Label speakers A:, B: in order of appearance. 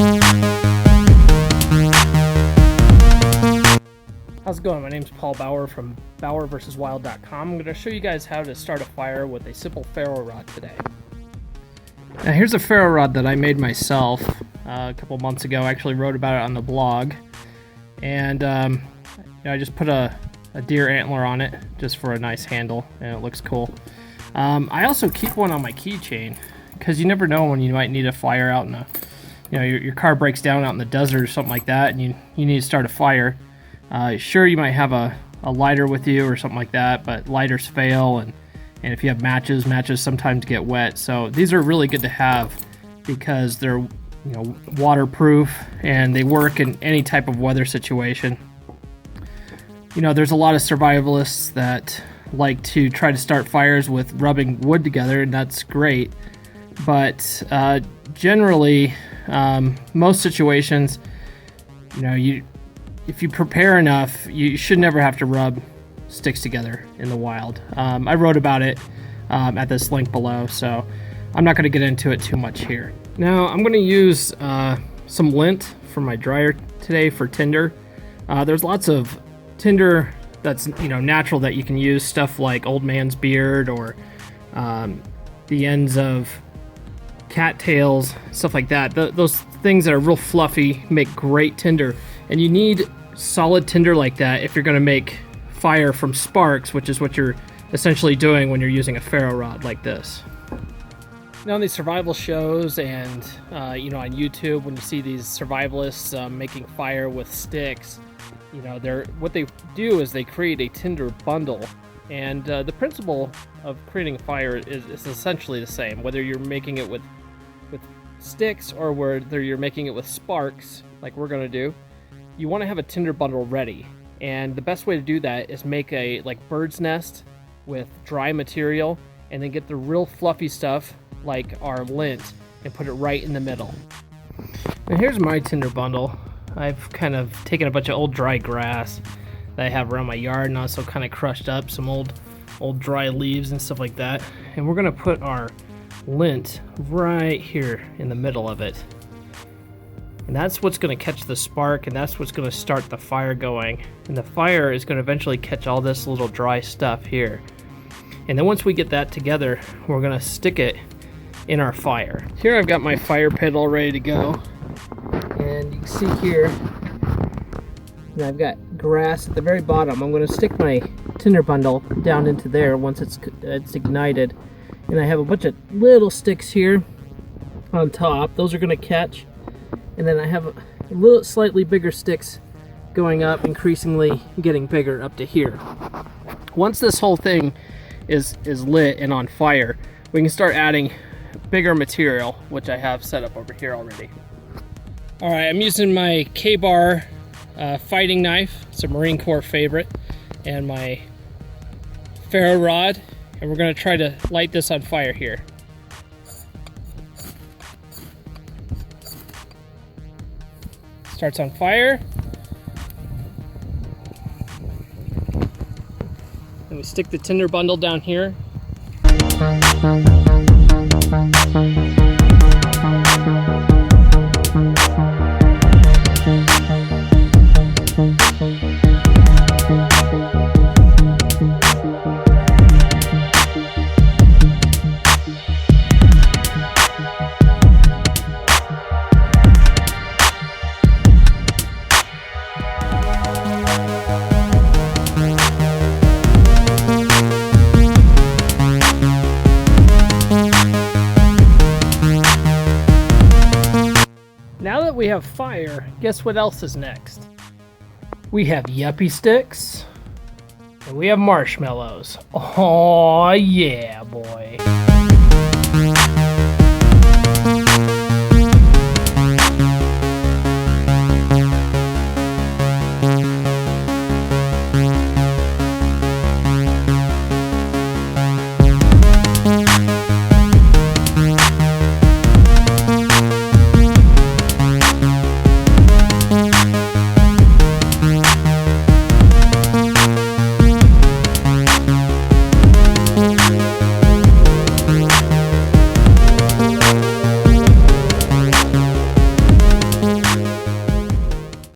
A: How's it going? My name's Paul Bauer from BauerVSWild.com. I'm going to show you guys how to start a fire with a simple Ferro rod today. Now here's a Ferro rod that I made myself a couple months ago. I actually wrote about it on the blog. And I just put a deer antler on it just for a nice handle, and it looks cool. I also keep one on my keychain because you never know when you might need a fire out in a, your car breaks down out in the desert or something like that, and you need to start a fire. Sure, you might have a lighter with you or something like that, but lighters fail, and if you have matches sometimes get wet. So these are really good to have because they're waterproof and they work in any type of weather situation. There's a lot of survivalists that like to try to start fires with rubbing wood together, and that's great. But generally, most situations, if you prepare enough, you should never have to rub sticks together in the wild. I wrote about it at this link below, so I'm not going to get into it too much here. Now I'm going to use some lint from my dryer today for tinder. There's lots of tinder that's natural that you can use, stuff like old man's beard or the ends of cattails, stuff like that. Those things that are real fluffy make great tinder, and you need solid tinder like that if you're going to make fire from sparks, which is what you're essentially doing when you're using a Ferro rod like this. Now in these survival shows and on YouTube, when you see these survivalists making fire with sticks, what they do is they create a tinder bundle, and the principle of creating a fire is essentially the same, whether you're making it with sticks or whether you're making it with sparks like we're going to do. You want to have a tinder bundle ready, and the best way to do that is make a bird's nest with dry material, and then get the real fluffy stuff like our lint and put it right in the middle. Now here's my tinder bundle. I've kind of taken a bunch of old dry grass that I have around my yard and also kind of crushed up some old dry leaves and stuff like that, and we're gonna put our lint right here in the middle of it. And that's what's going to catch the spark, and that's what's going to start the fire going. And the fire is going to eventually catch all this little dry stuff here. And then once we get that together, we're going to stick it in our fire. Here I've got my fire pit all ready to go. And you can see here, I've got grass at the very bottom. I'm going to stick my tinder bundle down into there once it's ignited. And I have a bunch of little sticks here on top. Those are going to catch. And then I have slightly bigger sticks going up, increasingly getting bigger up to here. Once this whole thing is lit and on fire, we can start adding bigger material, which I have set up over here already. All right, I'm using my K-bar fighting knife. It's a Marine Corps favorite, and my Ferro rod, and we're going to try to light this on fire here. Starts on fire. And we stick the tinder bundle down here. Now that we have fire, guess what else is next? We have yuppie sticks, and we have marshmallows. Oh yeah, boy.